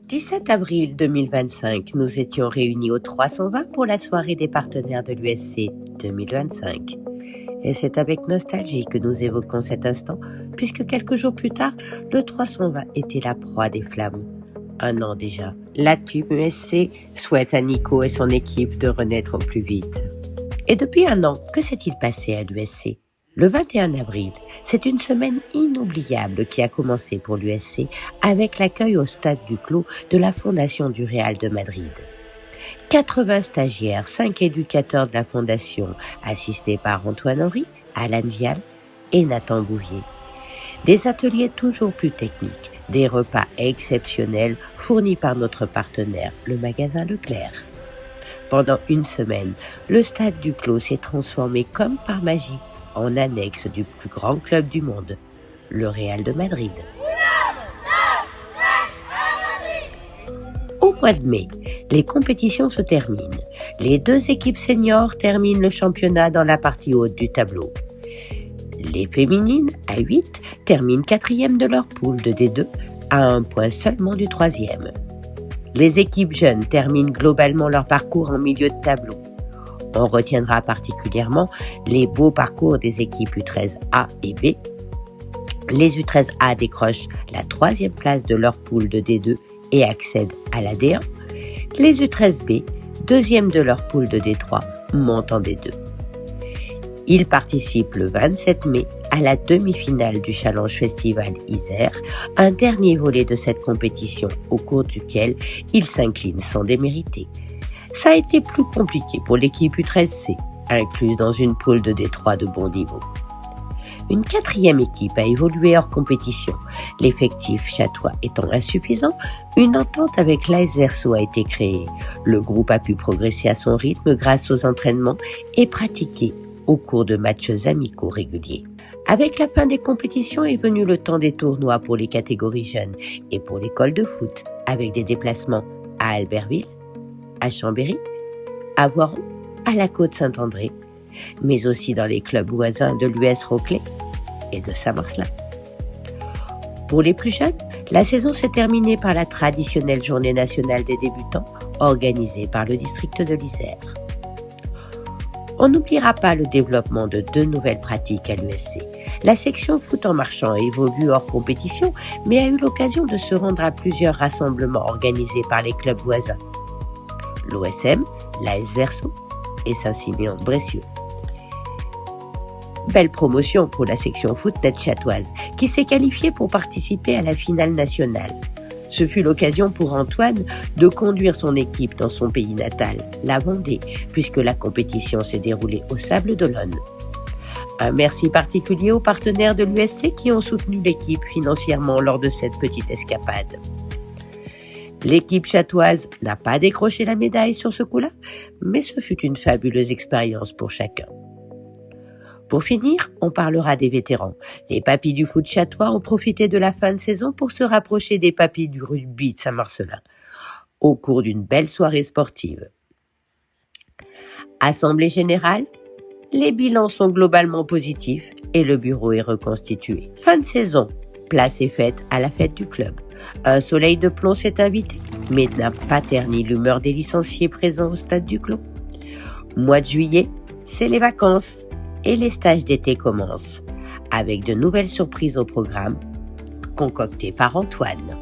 17 avril 2025, nous étions réunis au 320 pour la soirée des partenaires de l'USC 2025. Et c'est avec nostalgie que nous évoquons cet instant, puisque quelques jours plus tard, le 320 était la proie des flammes. Un an déjà, la Team USC souhaite à Nico et son équipe de renaître au plus vite. Et depuis un an, que s'est-il passé à l'USC ? Le 21 avril, c'est une semaine inoubliable qui a commencé pour l'USC avec l'accueil au Stade du Clos de la Fondation du Real de Madrid. 80 stagiaires, 5 éducateurs de la Fondation, assistés par Antoine Henry, Alan Vial et Nathan Bouvier. Des ateliers toujours plus techniques, des repas exceptionnels fournis par notre partenaire, le magasin Leclerc. Pendant une semaine, le Stade du Clos s'est transformé comme par magie en annexe du plus grand club du monde, le Real de Madrid. Au mois de mai, les compétitions se terminent. Les 2 équipes seniors terminent le championnat dans la partie haute du tableau. Les féminines, à 8, terminent 4e de leur poule de D2, à 1 point seulement du 3e. Les équipes jeunes terminent globalement leur parcours en milieu de tableau. On retiendra particulièrement les beaux parcours des équipes U13A et B. Les U13A décrochent la 3e place de leur poule de D2 et accèdent à la D1. Les U13B, 2e de leur poule de D3, montent en D2. Ils participent le 27 mai à la demi-finale du Challenge Festival Isère, un dernier volet de cette compétition au cours duquel ils s'inclinent sans démériter. Ça a été plus compliqué pour l'équipe U13C, incluse dans une poule de D3 de bon niveau. Une 4e équipe a évolué hors compétition. L'effectif chatois étant insuffisant, une entente avec l'AS Verso a été créée. Le groupe a pu progresser à son rythme grâce aux entraînements et pratiquer au cours de matchs amicaux réguliers. Avec la fin des compétitions est venu le temps des tournois pour les catégories jeunes et pour l'école de foot, avec des déplacements à Albertville, à Chambéry, à Voiron, à la Côte-Saint-André, mais aussi dans les clubs voisins de l'US Roclay et de Saint-Marcelin. Pour les plus jeunes, la saison s'est terminée par la traditionnelle journée nationale des débutants organisée par le district de l'Isère. On n'oubliera pas le développement de 2 nouvelles pratiques à l'USC. La section foot en marchant évolue hors compétition, mais a eu l'occasion de se rendre à plusieurs rassemblements organisés par les clubs voisins. L'OSM, l'AS Verso et Saint-Siméon-de-Brécieux. Belle promotion pour la section foot tête chatoise, qui s'est qualifiée pour participer à la finale nationale. Ce fut l'occasion pour Antoine de conduire son équipe dans son pays natal, la Vendée, puisque la compétition s'est déroulée au Sable d'Olonne. Un merci particulier aux partenaires de l'USC qui ont soutenu l'équipe financièrement lors de cette petite escapade. L'équipe chatoise n'a pas décroché la médaille sur ce coup-là, mais ce fut une fabuleuse expérience pour chacun. Pour finir, on parlera des vétérans. Les papis du foot chatois ont profité de la fin de saison pour se rapprocher des papis du rugby de Saint-Marcelin, au cours d'une belle soirée sportive. Assemblée générale, les bilans sont globalement positifs et le bureau est reconstitué. Fin de saison, place est faite à la fête du club. Un soleil de plomb s'est invité, mais n'a pas terni l'humeur des licenciés présents au Stade du Clos. Mois de juillet, c'est les vacances et les stages d'été commencent, avec de nouvelles surprises au programme, concoctées par Antoine.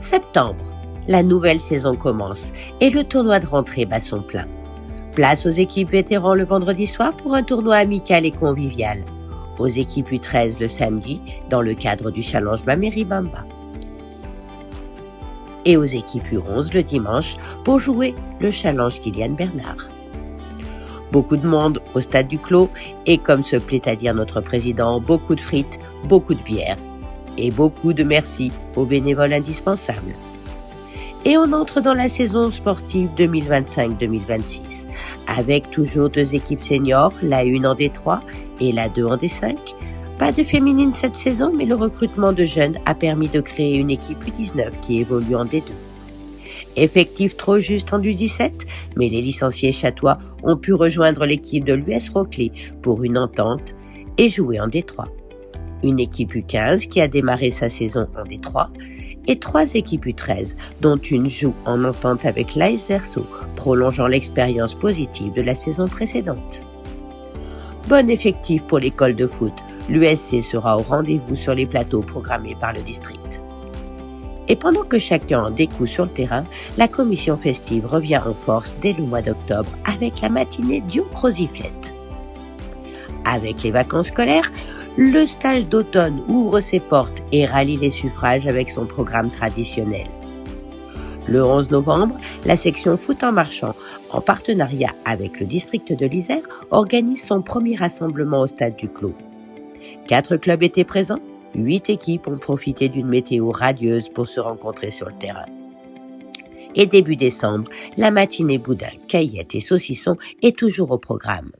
Septembre, la nouvelle saison commence et le tournoi de rentrée bat son plein. Place aux équipes vétérans le vendredi soir pour un tournoi amical et convivial. Aux équipes U13 le samedi, dans le cadre du Challenge Mameri Bamba. Et aux équipes U11 le dimanche pour jouer le Challenge Kylian Bernard. Beaucoup de monde au Stade du Clos et, comme se plaît à dire notre président, beaucoup de frites, beaucoup de bière et beaucoup de merci aux bénévoles indispensables. Et on entre dans la saison sportive 2025-2026 avec toujours 2 équipes seniors, la 1 en D3 et la 2 en D5. Pas de féminine cette saison, mais le recrutement de jeunes a permis de créer une équipe U19 qui évolue en D2. Effectif trop juste en U17, mais les licenciés chatois ont pu rejoindre l'équipe de l'US Roclay pour une entente et jouer en D3. Une équipe U15 qui a démarré sa saison en D3 et 3 équipes U13, dont une joue en entente avec l'AS Verso, prolongeant l'expérience positive de la saison précédente. Bon effectif pour l'école de foot, l'USC sera au rendez-vous sur les plateaux programmés par le district. Et pendant que chacun découle sur le terrain, la commission festive revient en force dès le mois d'octobre avec la matinée Diocrosiflette. Avec les vacances scolaires, le stage d'automne ouvre ses portes et rallie les suffrages avec son programme traditionnel. Le 11 novembre, la section Foot en marchant, en partenariat avec le district de l'Isère, organise son premier rassemblement au stade du Clos. 4 clubs étaient présents, 8 équipes ont profité d'une météo radieuse pour se rencontrer sur le terrain. Et début décembre, la matinée boudin, caillettes et saucissons est toujours au programme.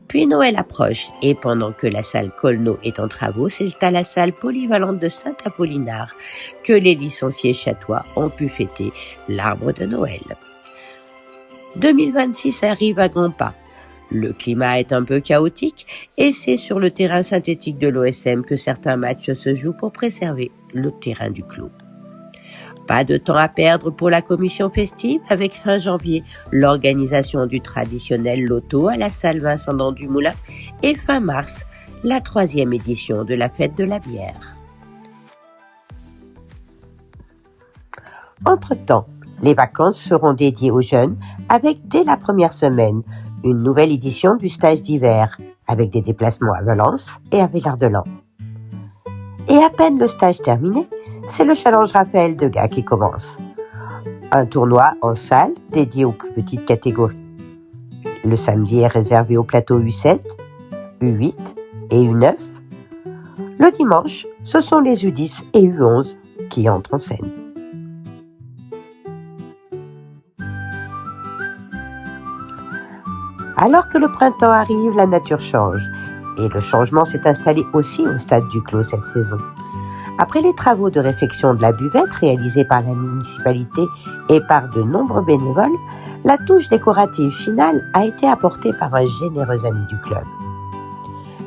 Puis Noël approche et pendant que la salle Colno est en travaux, c'est à la salle polyvalente de Saint-Apollinare que les licenciés chatois ont pu fêter l'arbre de Noël. 2026 arrive à grands pas. Le climat est un peu chaotique et c'est sur le terrain synthétique de l'OSM que certains matchs se jouent pour préserver le terrain du Clos. Pas de temps à perdre pour la commission festive avec fin janvier l'organisation du traditionnel loto à la salle Vincent du Moulin et fin mars la 3e édition de la fête de la bière. Entre-temps, les vacances seront dédiées aux jeunes avec dès la première semaine une nouvelle édition du stage d'hiver avec des déplacements à Valence et à Villard-de-Lans. Et à peine le stage terminé, c'est le challenge Raphaël Degas qui commence. Un tournoi en salle dédié aux plus petites catégories. Le samedi est réservé au plateau U7, U8 et U9. Le dimanche, ce sont les U10 et U11 qui entrent en scène. Alors que le printemps arrive, la nature change. Et le changement s'est installé aussi au stade du Clos cette saison. Après les travaux de réfection de la buvette réalisés par la municipalité et par de nombreux bénévoles, la touche décorative finale a été apportée par un généreux ami du club.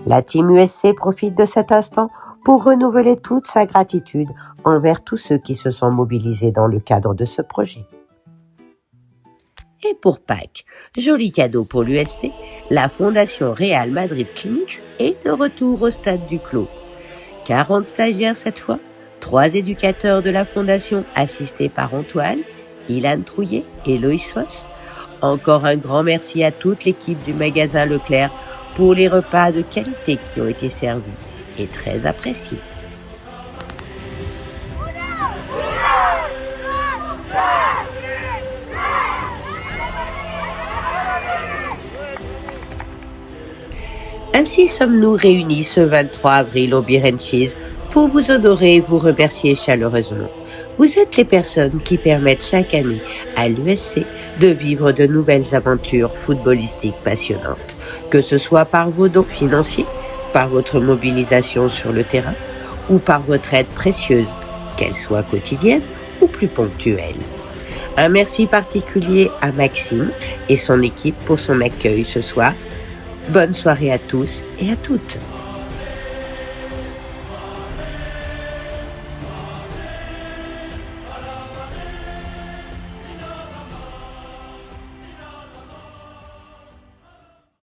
La team USC profite de cet instant pour renouveler toute sa gratitude envers tous ceux qui se sont mobilisés dans le cadre de ce projet. Et pour Pâques, joli cadeau pour l'USC, la Fondation Real Madrid Clinics est de retour au stade du Clos. 40 stagiaires cette fois, 3 éducateurs de la Fondation assistés par Antoine, Ilan Trouillet et Loïs Foss. Encore un grand merci à toute l'équipe du magasin Leclerc pour les repas de qualité qui ont été servis et très appréciés. Ainsi sommes-nous réunis ce 23 avril au Beer & Cheese pour vous honorer et vous remercier chaleureusement. Vous êtes les personnes qui permettent chaque année à l'USC de vivre de nouvelles aventures footballistiques passionnantes, que ce soit par vos dons financiers, par votre mobilisation sur le terrain ou par votre aide précieuse, qu'elle soit quotidienne ou plus ponctuelle. Un merci particulier à Maxime et son équipe pour son accueil ce soir. Bonne soirée à tous et à toutes.